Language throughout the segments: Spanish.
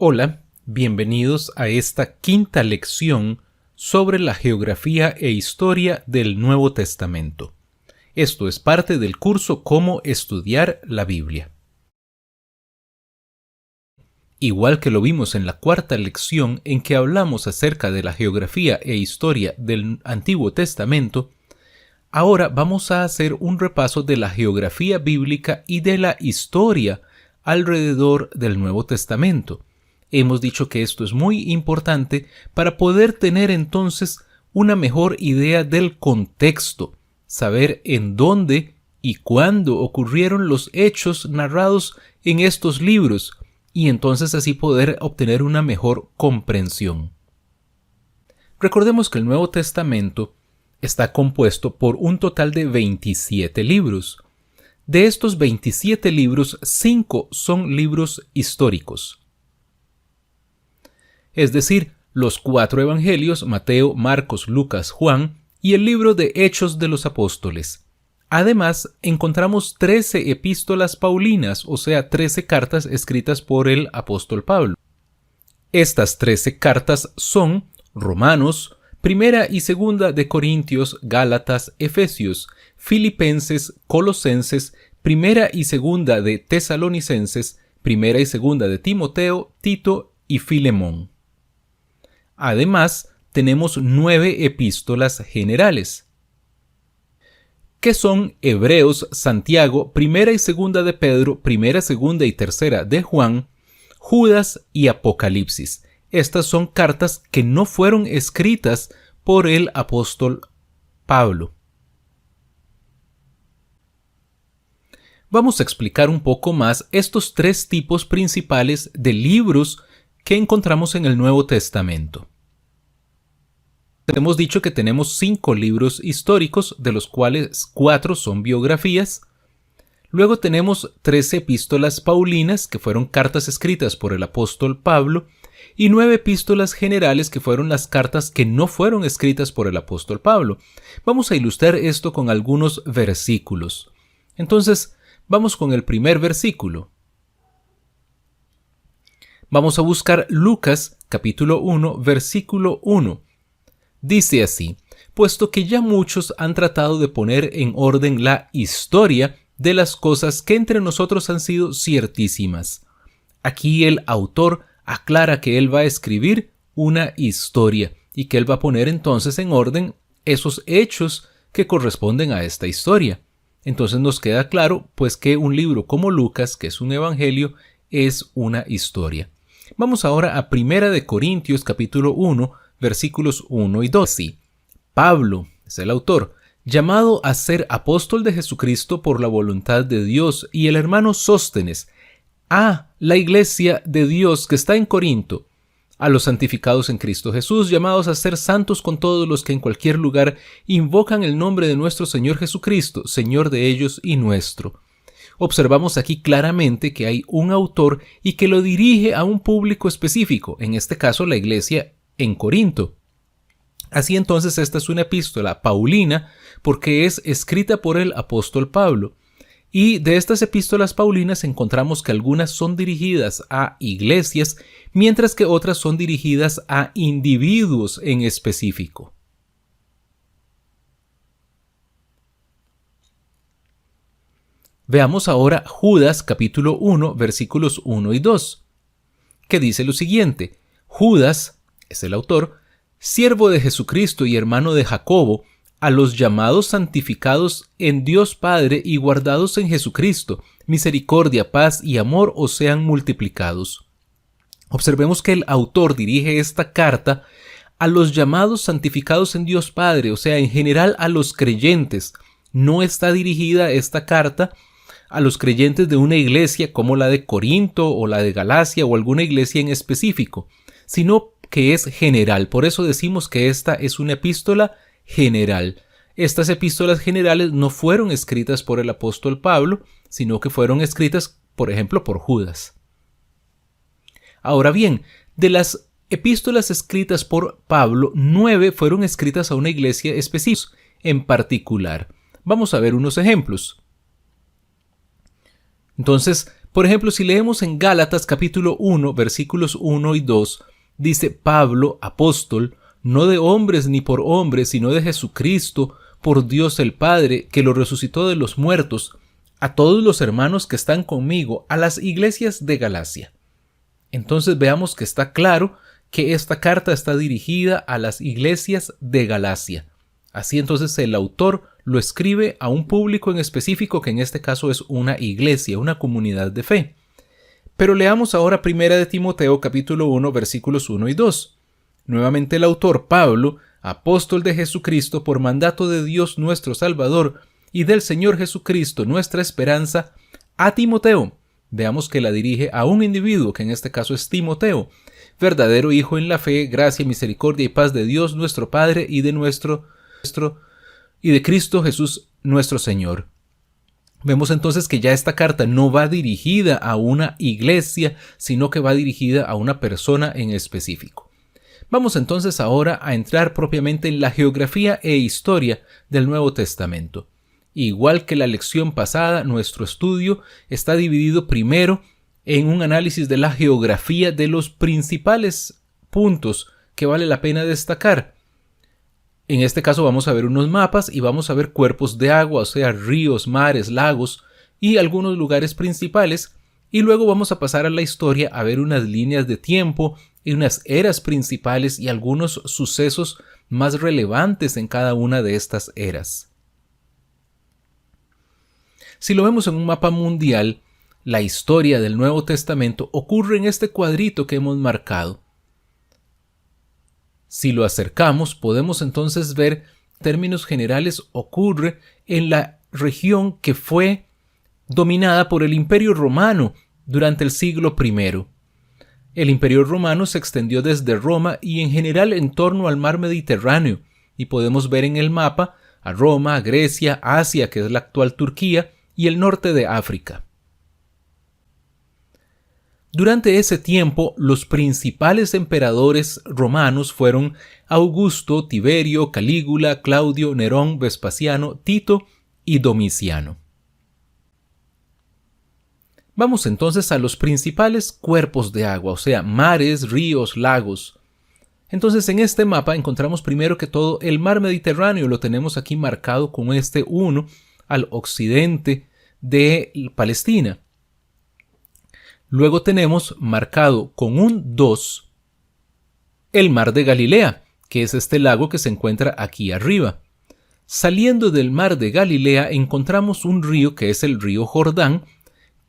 Hola, bienvenidos a esta quinta lección sobre la geografía e historia del Nuevo Testamento. Esto es parte del curso Cómo estudiar la Biblia. Igual que lo vimos en la cuarta lección en que hablamos acerca de la geografía e historia del Antiguo Testamento, ahora vamos a hacer un repaso de la geografía bíblica y de la historia alrededor del Nuevo Testamento. Hemos dicho que esto es muy importante para poder tener entonces una mejor idea del contexto, saber en dónde y cuándo ocurrieron los hechos narrados en estos libros y entonces así poder obtener una mejor comprensión. Recordemos que el Nuevo Testamento está compuesto por un total de 27 libros. De estos 27 libros, 5 son libros históricos. Es decir, los 4 evangelios, Mateo, Marcos, Lucas, Juan, y el libro de Hechos de los Apóstoles. Además, encontramos 13 epístolas paulinas, o sea, 13 cartas escritas por el apóstol Pablo. Estas 13 cartas son Romanos, Primera y Segunda de Corintios, Gálatas, Efesios, Filipenses, Colosenses, Primera y Segunda de Tesalonicenses, Primera y Segunda de Timoteo, Tito y Filemón. Además, tenemos 9 epístolas generales, que son Hebreos, Santiago, Primera y Segunda de Pedro, Primera, Segunda y Tercera de Juan, Judas y Apocalipsis. Estas son cartas que no fueron escritas por el apóstol Pablo. Vamos a explicar un poco más estos 3 tipos principales de libros que encontramos en el Nuevo Testamento. Hemos dicho que tenemos 5 libros históricos, de los cuales 4 son biografías. Luego tenemos 13 epístolas paulinas, que fueron cartas escritas por el apóstol Pablo, y 9 epístolas generales, que fueron las cartas que no fueron escritas por el apóstol Pablo. Vamos a ilustrar esto con algunos versículos. Entonces, vamos con el primer versículo. Vamos a buscar Lucas, capítulo 1, versículo 1. Dice así: puesto que ya muchos han tratado de poner en orden la historia de las cosas que entre nosotros han sido ciertísimas. Aquí el autor aclara que él va a escribir una historia y que él va a poner entonces en orden esos hechos que corresponden a esta historia. Entonces nos queda claro pues que un libro como Lucas, que es un evangelio, es una historia. Vamos ahora a Primera de Corintios capítulo 1, versículos 1 y 2. Sí, Pablo es el autor, llamado a ser apóstol de Jesucristo por la voluntad de Dios, y el hermano Sóstenes, a la iglesia de Dios que está en Corinto, a los santificados en Cristo Jesús, llamados a ser santos con todos los que en cualquier lugar invocan el nombre de nuestro Señor Jesucristo, Señor de ellos y nuestro. Observamos aquí claramente que hay un autor y que lo dirige a un público específico, en este caso la iglesia en Corinto. Así entonces esta es una epístola paulina porque es escrita por el apóstol Pablo. Y de estas epístolas paulinas encontramos que algunas son dirigidas a iglesias, mientras que otras son dirigidas a individuos en específico. Veamos ahora Judas capítulo 1 versículos 1 y 2, que dice lo siguiente: Judas, es el autor, siervo de Jesucristo y hermano de Jacobo, a los llamados santificados en Dios Padre y guardados en Jesucristo, misericordia, paz y amor os sean multiplicados. Observemos que el autor dirige esta carta a los llamados santificados en Dios Padre, o sea, en general a los creyentes. No está dirigida esta carta a los creyentes de una iglesia como la de Corinto o la de Galacia o alguna iglesia en específico, sino que es general. Por eso decimos que esta es una epístola general. Estas epístolas generales no fueron escritas por el apóstol Pablo, sino que fueron escritas, por ejemplo, por Judas. Ahora bien, de las epístolas escritas por Pablo, 9 fueron escritas a una iglesia específica en particular. Vamos a ver unos ejemplos. Entonces, por ejemplo, si leemos en Gálatas capítulo 1, versículos 1 y 2, dice Pablo, apóstol, no de hombres ni por hombres, sino de Jesucristo, por Dios el Padre, que lo resucitó de los muertos, a todos los hermanos que están conmigo, a las iglesias de Galacia. Entonces veamos que está claro que esta carta está dirigida a las iglesias de Galacia. Así entonces el autor lo escribe a un público en específico, que en este caso es una iglesia, una comunidad de fe. Pero leamos ahora 1 de Timoteo capítulo 1 versículos 1 y 2. Nuevamente el autor Pablo, apóstol de Jesucristo por mandato de Dios nuestro Salvador y del Señor Jesucristo nuestra esperanza, a Timoteo. Veamos que la dirige a un individuo, que en este caso es Timoteo, verdadero hijo en la fe, gracia, misericordia y paz de Dios nuestro Padre y de Cristo Jesús nuestro Señor. Vemos entonces que ya esta carta no va dirigida a una iglesia, sino que va dirigida a una persona en específico. Vamos entonces ahora a entrar propiamente en la geografía e historia del Nuevo Testamento. Igual que la lección pasada, nuestro estudio está dividido primero en un análisis de la geografía de los principales puntos que vale la pena destacar. En este caso vamos a ver unos mapas y vamos a ver cuerpos de agua, o sea, ríos, mares, lagos y algunos lugares principales, y luego vamos a pasar a la historia a ver unas líneas de tiempo y unas eras principales y algunos sucesos más relevantes en cada una de estas eras. Si lo vemos en un mapa mundial, la historia del Nuevo Testamento ocurre en este cuadrito que hemos marcado. Si lo acercamos, podemos entonces ver, en términos generales, ocurre en la región que fue dominada por el Imperio Romano durante el siglo I. El Imperio Romano se extendió desde Roma y en general en torno al mar Mediterráneo, y podemos ver en el mapa a Roma, Grecia, Asia, que es la actual Turquía, y el norte de África. Durante ese tiempo, los principales emperadores romanos fueron Augusto, Tiberio, Calígula, Claudio, Nerón, Vespasiano, Tito y Domiciano. Vamos entonces a los principales cuerpos de agua, o sea, mares, ríos, lagos. Entonces en este mapa encontramos primero que todo el mar Mediterráneo, lo tenemos aquí marcado con este 1 al occidente de Palestina. Luego tenemos marcado con un 2 el mar de Galilea, que es este lago que se encuentra aquí arriba. Saliendo del mar de Galilea encontramos un río que es el río Jordán,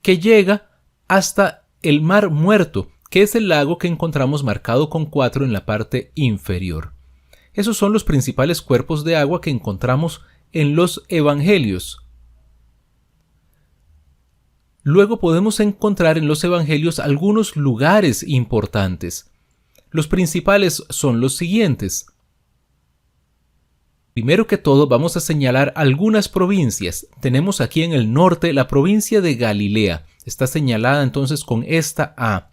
que llega hasta el mar Muerto, que es el lago que encontramos marcado con 4 en la parte inferior. Esos son los principales cuerpos de agua que encontramos en los evangelios. Luego podemos encontrar en los evangelios algunos lugares importantes. Los principales son los siguientes. Primero que todo vamos a señalar algunas provincias. Tenemos aquí en el norte la provincia de Galilea. Está señalada entonces con esta A,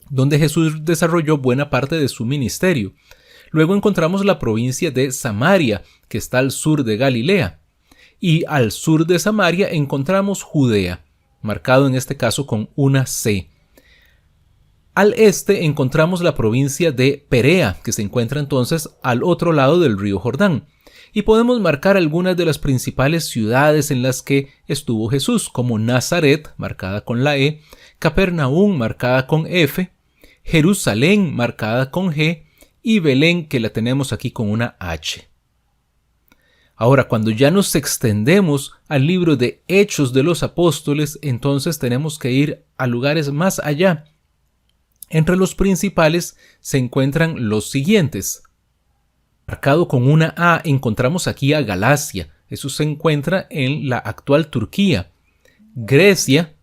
donde Jesús desarrolló buena parte de su ministerio. Luego encontramos la provincia de Samaria, que está al sur de Galilea. Y al sur de Samaria encontramos Judea, marcado en este caso con una C. Al este encontramos la provincia de Perea, que se encuentra entonces al otro lado del río Jordán. Y podemos marcar algunas de las principales ciudades en las que estuvo Jesús, como Nazaret, marcada con la E, Capernaum, marcada con F, Jerusalén, marcada con G, y Belén, que la tenemos aquí con una H. Ahora, cuando ya nos extendemos al libro de Hechos de los Apóstoles, entonces tenemos que ir a lugares más allá. Entre los principales se encuentran los siguientes. Marcado con una A encontramos aquí a Galacia. Eso se encuentra en la actual Turquía. Grecia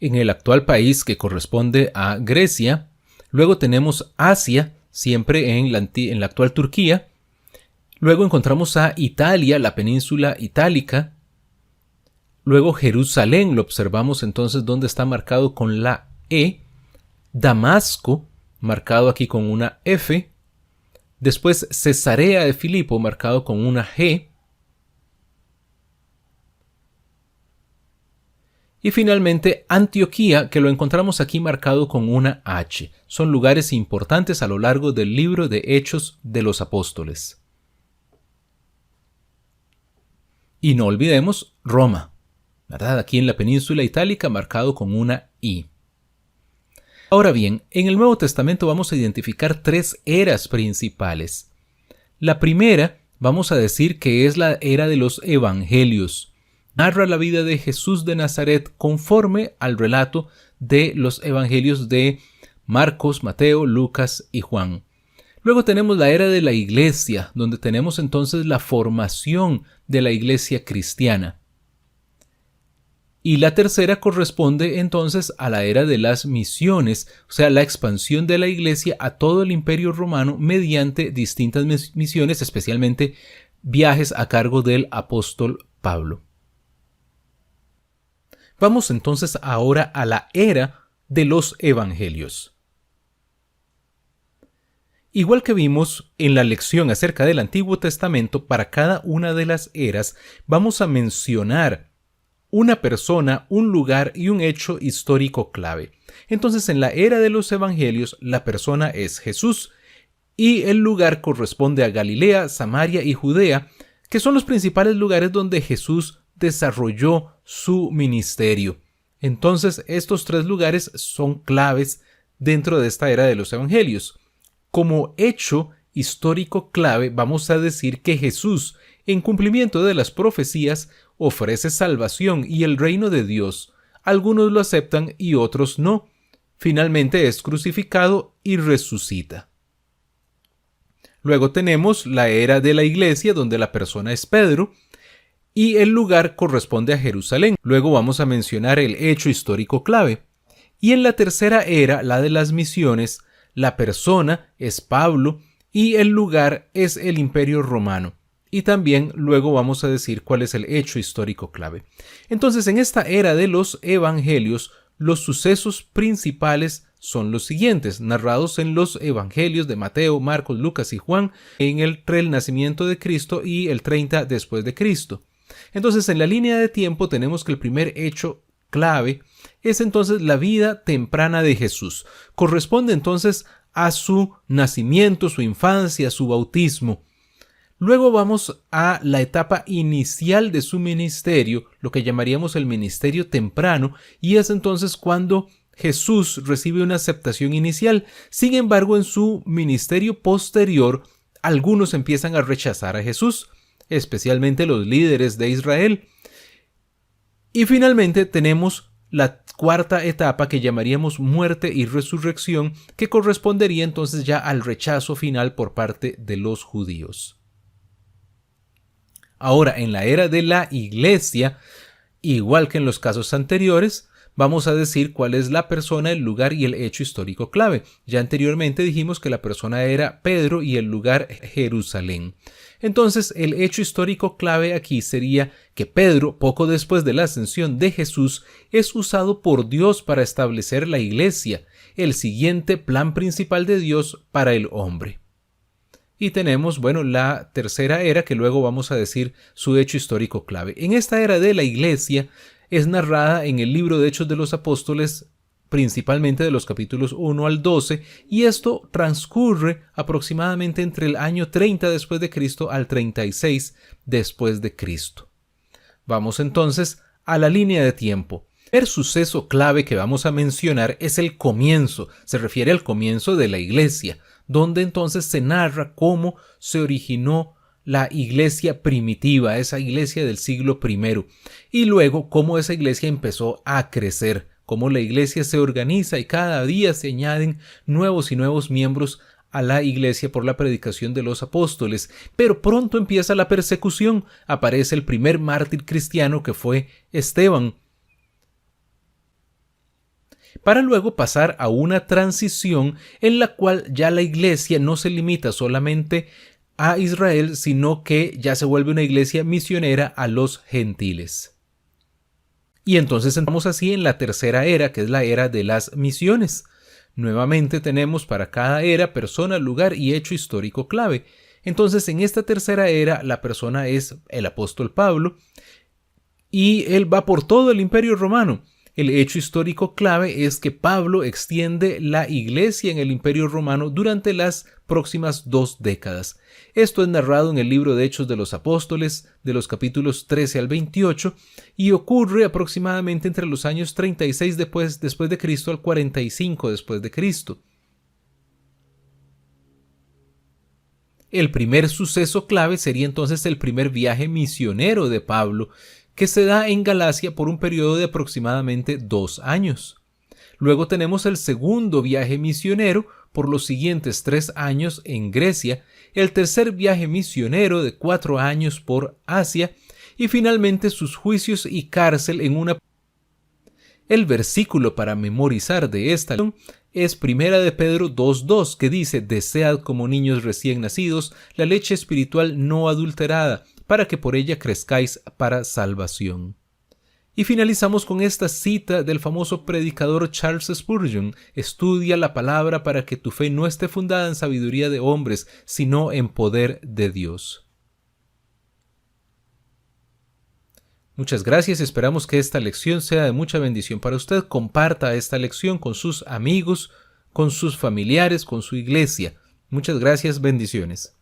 en el actual país que corresponde a Grecia. Luego tenemos Asia, siempre en la actual Turquía. Luego encontramos a Italia, la península itálica. Luego Jerusalén, lo observamos entonces donde está marcado con la E. Damasco, marcado aquí con una F. Después Cesarea de Filipo, marcado con una G. Y finalmente Antioquía, que lo encontramos aquí marcado con una H. Son lugares importantes a lo largo del libro de Hechos de los Apóstoles. Y no olvidemos Roma, ¿verdad? Aquí en la península itálica marcado con una I. Ahora bien, en el Nuevo Testamento vamos a identificar 3 eras principales. La primera, vamos a decir que es la era de los Evangelios. Narra la vida de Jesús de Nazaret conforme al relato de los Evangelios de Marcos, Mateo, Lucas y Juan. Luego tenemos la era de la Iglesia, donde tenemos entonces la formación de la Iglesia cristiana. Y la tercera corresponde entonces a la era de las misiones, o sea, la expansión de la Iglesia a todo el Imperio Romano mediante distintas misiones, especialmente viajes a cargo del apóstol Pablo. Vamos entonces ahora a la era de los Evangelios. Igual que vimos en la lección acerca del Antiguo Testamento, para cada una de las eras vamos a mencionar una persona, un lugar y un hecho histórico clave. Entonces, en la era de los Evangelios, la persona es Jesús y el lugar corresponde a Galilea, Samaria y Judea, que son los principales lugares donde Jesús desarrolló su ministerio. Entonces, estos 3 lugares son claves dentro de esta era de los Evangelios. Como hecho histórico clave, vamos a decir que Jesús, en cumplimiento de las profecías, ofrece salvación y el reino de Dios. Algunos lo aceptan y otros no. Finalmente es crucificado y resucita. Luego tenemos la era de la Iglesia, donde la persona es Pedro, y el lugar corresponde a Jerusalén. Luego vamos a mencionar el hecho histórico clave. Y en la tercera era, la de las misiones, la persona es Pablo y el lugar es el Imperio Romano. Y también luego vamos a decir cuál es el hecho histórico clave. Entonces, en esta era de los Evangelios, los sucesos principales son los siguientes, narrados en los Evangelios de Mateo, Marcos, Lucas y Juan, entre el nacimiento de Cristo y el 30 después de Cristo. Entonces, en la línea de tiempo tenemos que el primer hecho clave es entonces la vida temprana de Jesús. Corresponde entonces a su nacimiento, su infancia, su bautismo. Luego vamos a la etapa inicial de su ministerio, lo que llamaríamos el ministerio temprano, y es entonces cuando Jesús recibe una aceptación inicial. Sin embargo, en su ministerio posterior, algunos empiezan a rechazar a Jesús, especialmente los líderes de Israel. Y finalmente tenemos la cuarta etapa que llamaríamos muerte y resurrección, que correspondería entonces ya al rechazo final por parte de los judíos. Ahora, en la era de la Iglesia, igual que en los casos anteriores, vamos a decir cuál es la persona, el lugar y el hecho histórico clave. Ya anteriormente dijimos que la persona era Pedro y el lugar Jerusalén. Entonces, el hecho histórico clave aquí sería que Pedro, poco después de la ascensión de Jesús, es usado por Dios para establecer la Iglesia, el siguiente plan principal de Dios para el hombre. Y tenemos, la tercera era, que luego vamos a decir su hecho histórico clave. En esta era de la Iglesia es narrada en el libro de Hechos de los Apóstoles, principalmente de los capítulos 1 al 12, y esto transcurre aproximadamente entre el año 30 después de Cristo al 36 después de Cristo. Vamos entonces a la línea de tiempo. El suceso clave que vamos a mencionar es el comienzo, se refiere al comienzo de la Iglesia, donde entonces se narra cómo se originó la iglesia primitiva, esa iglesia del siglo I, y luego cómo esa iglesia empezó a crecer, cómo la iglesia se organiza y cada día se añaden nuevos y nuevos miembros a la iglesia por la predicación de los apóstoles. Pero pronto empieza la persecución, aparece el primer mártir cristiano que fue Esteban, para luego pasar a una transición en la cual ya la iglesia no se limita solamente a Israel, sino que ya se vuelve una iglesia misionera a los gentiles. Y entonces entramos así en la tercera era, que es la era de las misiones. Nuevamente tenemos para cada era persona, lugar y hecho histórico clave. Entonces, en esta tercera era, la persona es el apóstol Pablo y él va por todo el Imperio Romano. El hecho histórico clave es que Pablo extiende la iglesia en el Imperio Romano durante las próximas 2 décadas. Esto es narrado en el libro de Hechos de los Apóstoles, de los capítulos 13 al 28, y ocurre aproximadamente entre los años 36 después de Cristo al 45 después de Cristo. El primer suceso clave sería entonces el primer viaje misionero de Pablo, que se da en Galacia por un periodo de aproximadamente 2 años. Luego tenemos el segundo viaje misionero por los siguientes 3 años en Grecia, el tercer viaje misionero de 4 años por Asia y finalmente sus juicios y cárcel en una. El versículo para memorizar de esta es 1 de Pedro 2:2, que dice: «Desead como niños recién nacidos la leche espiritual no adulterada, para que por ella crezcáis para salvación». Y finalizamos con esta cita del famoso predicador Charles Spurgeon: «Estudia la palabra para que tu fe no esté fundada en sabiduría de hombres, sino en poder de Dios». Muchas gracias, esperamos que esta lección sea de mucha bendición para usted. Comparta esta lección con sus amigos, con sus familiares, con su iglesia. Muchas gracias, bendiciones.